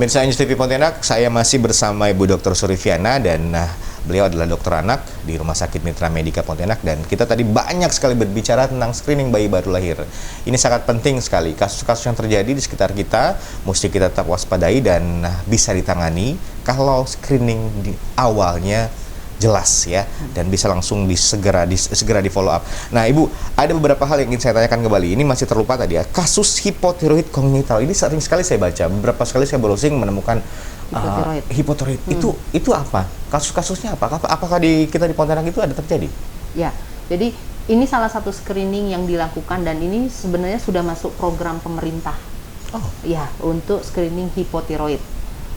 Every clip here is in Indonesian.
Pemirsa News TV Pontianak, saya masih bersama Ibu Dr. Suriviana dan beliau adalah dokter anak di Rumah Sakit Mitra Medika Pontianak, dan kita tadi banyak sekali berbicara tentang screening bayi baru lahir. Ini sangat penting sekali. Kasus-kasus yang terjadi di sekitar kita mesti kita tetap waspadai dan bisa ditangani kalau screening di awalnya jelas ya, dan bisa langsung segera di follow up. Nah Ibu, ada beberapa hal yang ingin saya tanyakan kembali. Ini masih terlupa tadi ya, kasus hipotiroid kongenital. Ini sering sekali saya baca, beberapa sekali saya browsing menemukan hipotiroid. Itu apa? Kasus-kasusnya apa? Apakah kita di Pontianak itu ada terjadi? Ya, jadi ini salah satu screening yang dilakukan dan ini sebenarnya sudah masuk program pemerintah. Oh. Ya, untuk screening hipotiroid.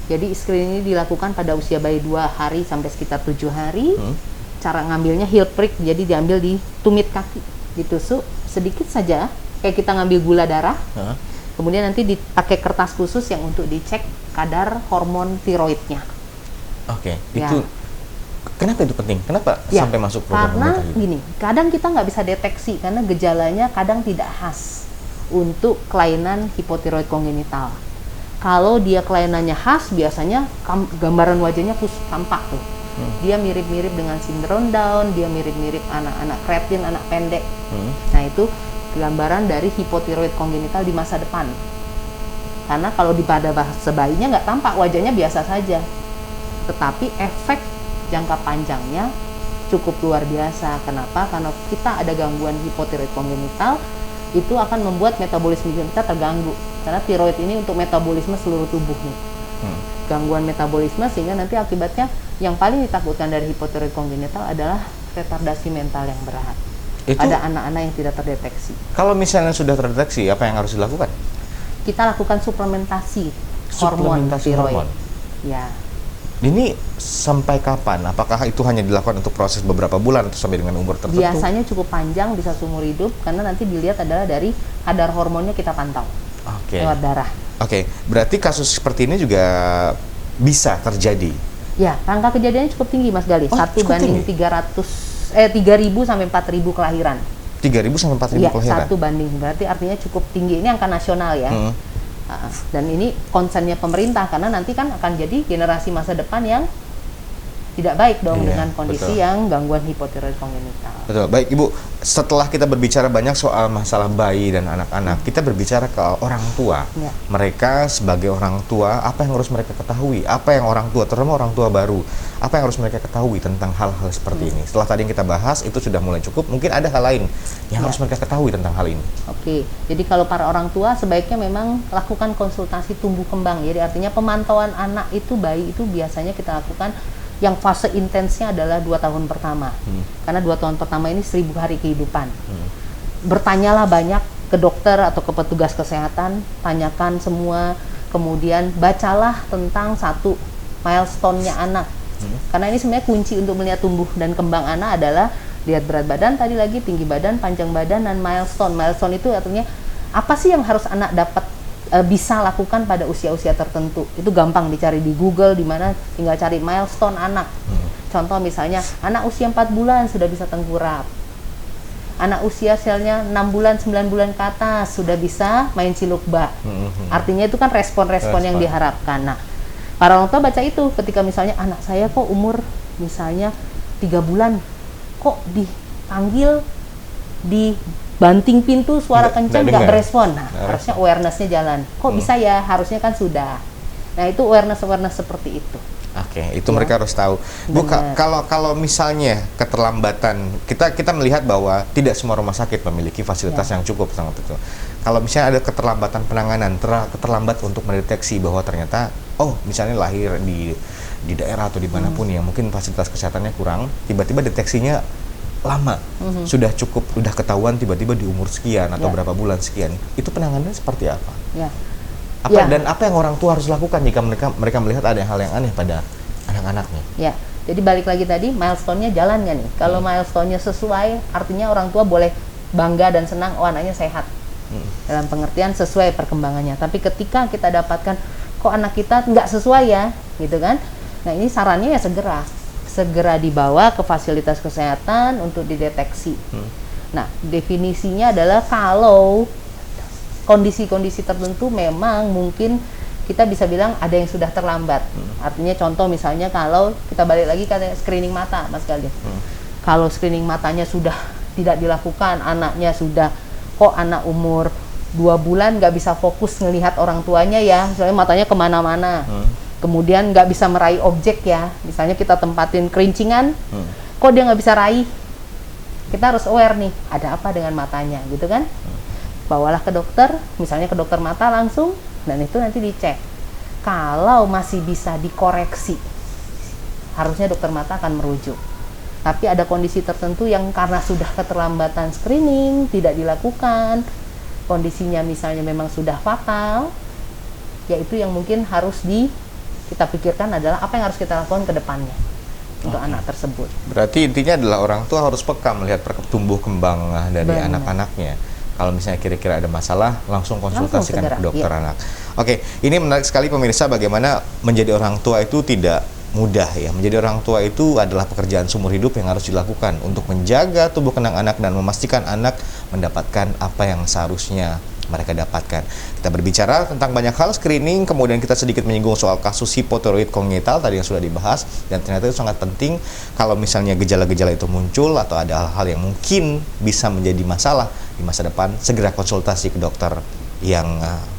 Jadi screening ini dilakukan pada usia bayi 2 hari sampai sekitar 7 hari. Cara ngambilnya heel prick, jadi diambil di tumit kaki, ditusuk sedikit saja, kayak kita ngambil gula darah. Kemudian nanti dipakai kertas khusus yang untuk dicek kadar hormon tiroidnya. Oke, Ya. itu kenapa itu penting? Kenapa Ya, sampai masuk program karena pemerintah ini? gini, kadang kita nggak bisa deteksi karena gejalanya kadang tidak khas untuk kelainan hipotiroid kongenital. Kalau dia kelainannya khas, biasanya gambaran wajahnya tampak tuh. Dia mirip-mirip dengan sindrom Down, dia mirip-mirip anak-anak kretin, anak pendek. Nah itu gambaran dari hipotiroid kongenital di masa depan. Karena kalau pada bahasa bayinya nggak tampak, wajahnya biasa saja. Tetapi efek jangka panjangnya cukup luar biasa. Kenapa? Karena kita ada gangguan hipotiroid kongenital, itu akan membuat metabolisme kita terganggu. Karena tiroid ini untuk metabolisme seluruh tubuh nih. Gangguan metabolisme sehingga nanti akibatnya yang paling ditakutkan dari hipotiroid kongenital adalah retardasi mental yang berat. Itu, ada anak-anak yang tidak terdeteksi. kalau misalnya sudah terdeteksi, apa yang harus dilakukan? Kita lakukan suplementasi hormon tiroid. Ya. Ini sampai kapan? Apakah itu hanya dilakukan untuk proses beberapa bulan atau sampai dengan umur tertentu? Biasanya cukup panjang, bisa seumur hidup, karena nanti dilihat adalah dari kadar hormonnya kita pantau lewat darah. Oke, berarti kasus seperti ini juga bisa terjadi? Ya, angka kejadiannya cukup tinggi Mas Gali. 1 banding 3.000 sampai 4.000 kelahiran. 3.000 sampai 4.000 ya, kelahiran? 1 banding, berarti artinya cukup tinggi. Ini angka nasional ya. Dan ini concernnya pemerintah, karena nanti kan akan jadi generasi masa depan yang tidak baik dong dengan kondisi yang gangguan hipotiroid kongenital. Betul. Baik Ibu, setelah kita berbicara banyak soal masalah bayi dan anak-anak, kita berbicara ke orang tua. Mereka sebagai orang tua, apa yang harus mereka ketahui? Apa yang orang tua, terutama orang tua baru, apa yang harus mereka ketahui tentang hal-hal seperti ini? Setelah tadi yang kita bahas, itu sudah mulai cukup. Mungkin ada hal lain yang harus mereka ketahui tentang hal ini. Oke, jadi kalau para orang tua sebaiknya memang lakukan konsultasi tumbuh kembang. Jadi artinya pemantauan anak itu, bayi itu biasanya kita lakukan yang fase intensnya adalah 2 tahun pertama. Karena 2 tahun pertama ini 1000 hari kehidupan. Bertanyalah banyak ke dokter atau ke petugas kesehatan, tanyakan semua, kemudian bacalah tentang satu milestone-nya anak. Karena ini sebenarnya kunci untuk melihat tumbuh dan kembang anak adalah lihat berat badan, tadi lagi tinggi badan, panjang badan, dan milestone. Milestone itu artinya apa sih yang harus anak dapat bisa lakukan pada usia-usia tertentu. Itu gampang dicari di Google, di mana tinggal cari milestone anak. Contoh misalnya anak usia 4 bulan sudah bisa tengkurap, anak usia selnya 6 bulan 9 bulan ke atas sudah bisa main ciluk bak. Artinya itu kan respon-respon yang diharapkan. Nah, para orang tua baca itu ketika misalnya anak saya kok umur misalnya 3 bulan kok dipanggil di banting pintu suara kencang nggak berespon. Nah, harusnya awareness-nya jalan. Kok bisa ya? Harusnya kan sudah. Nah, itu awareness seperti itu. Oke, itu mereka harus tahu. Bu, kalau misalnya keterlambatan, kita melihat bahwa tidak semua rumah sakit memiliki fasilitas yang cukup sangat itu. Kalau misalnya ada keterlambatan penanganan, keterlambat untuk mendeteksi bahwa ternyata, misalnya lahir di daerah atau dimanapun yang mungkin fasilitas kesehatannya kurang, tiba-tiba deteksinya lama, sudah ketahuan tiba-tiba di umur sekian atau berapa bulan sekian, itu penanganannya seperti apa? Dan apa yang orang tua harus lakukan jika mereka melihat ada hal yang aneh pada anak-anaknya? Ya, jadi balik lagi tadi, milestone-nya jalannya nih. Kalau milestone-nya sesuai, artinya orang tua boleh bangga dan senang, anaknya sehat. Dalam pengertian sesuai perkembangannya. Tapi ketika kita dapatkan, kok anak kita nggak sesuai ya, gitu kan? Nah, ini sarannya ya segera dibawa ke fasilitas kesehatan untuk dideteksi. Nah, definisinya adalah kalau kondisi-kondisi tertentu memang mungkin kita bisa bilang ada yang sudah terlambat. Artinya contoh misalnya kalau kita balik lagi ke screening mata, Mas Galih. Kalau screening matanya sudah tidak dilakukan, anaknya sudah, kok anak umur 2 bulan nggak bisa fokus ngelihat orang tuanya ya, misalnya matanya kemana-mana. Kemudian nggak bisa meraih objek ya, misalnya kita tempatin kerincingan, kok dia nggak bisa raih. Kita harus aware nih, ada apa dengan matanya gitu kan. Bawalah ke dokter, misalnya ke dokter mata langsung, dan itu nanti dicek. Kalau masih bisa dikoreksi, harusnya dokter mata akan merujuk. Tapi ada kondisi tertentu yang karena sudah keterlambatan screening, tidak dilakukan, kondisinya misalnya memang sudah fatal, yaitu yang mungkin harus kita pikirkan adalah apa yang harus kita lakukan ke depannya untuk anak tersebut. Berarti intinya adalah orang tua harus peka melihat tumbuh kembang dari anak-anaknya. Kalau misalnya kira-kira ada masalah, langsung konsultasikan ke dokter anak. Oke, ini menarik sekali pemirsa, bagaimana menjadi orang tua itu tidak mudah ya. Menjadi orang tua itu adalah pekerjaan seumur hidup yang harus dilakukan untuk menjaga tumbuh kembang anak dan memastikan anak mendapatkan apa yang seharusnya mereka dapatkan. Kita berbicara tentang banyak hal screening, kemudian kita sedikit menyinggung soal kasus hipotiroid kongenital tadi yang sudah dibahas, dan ternyata itu sangat penting kalau misalnya gejala-gejala itu muncul atau ada hal-hal yang mungkin bisa menjadi masalah di masa depan, segera konsultasi ke dokter yang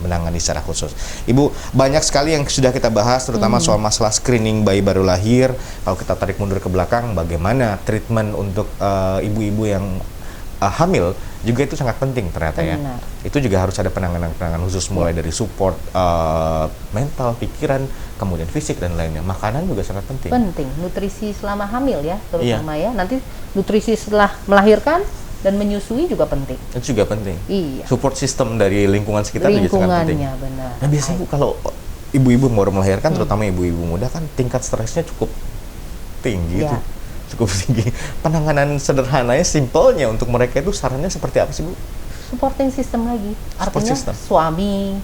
menangani secara khusus. Ibu, banyak sekali yang sudah kita bahas, terutama soal masalah screening bayi baru lahir. Kalau kita tarik mundur ke belakang, bagaimana treatment untuk ibu-ibu yang hamil juga itu sangat penting ternyata ya. Itu juga harus ada penanganan khusus, mulai dari support mental, pikiran, kemudian fisik dan lainnya. Makanan juga sangat penting. Penting, nutrisi selama hamil ya, terutama ya. Nanti nutrisi setelah melahirkan dan menyusui juga penting. Itu juga penting. Iya. Support system dari lingkungan sekitar juga sangat penting. Benar. Nah biasanya Bu, kalau ibu-ibu baru melahirkan, terutama ibu-ibu muda kan tingkat stresnya cukup tinggi tuh. Cukup tinggi. Penanganan sederhananya, simpelnya untuk mereka itu sarannya seperti apa sih Bu? Supporting system lagi. Artinya suami,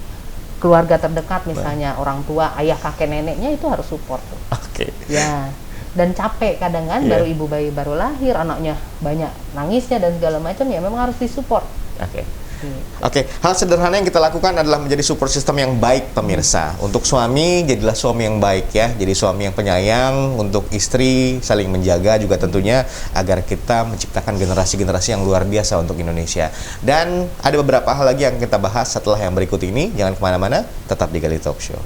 keluarga terdekat misalnya, orang tua, ayah, kakek, neneknya itu harus support tuh. Oke. Ya. Dan capek kadang kan, baru ibu bayi baru lahir, anaknya banyak nangisnya dan segala macam, ya memang harus disupport. Oke. Oke, hal sederhana yang kita lakukan adalah menjadi support system yang baik pemirsa. Untuk suami, jadilah suami yang baik ya. Jadi suami yang penyayang, untuk istri saling menjaga juga tentunya, agar kita menciptakan generasi-generasi yang luar biasa untuk Indonesia. Dan ada beberapa hal lagi yang kita bahas setelah yang berikut ini. Jangan kemana-mana, tetap di Galih Talk Show.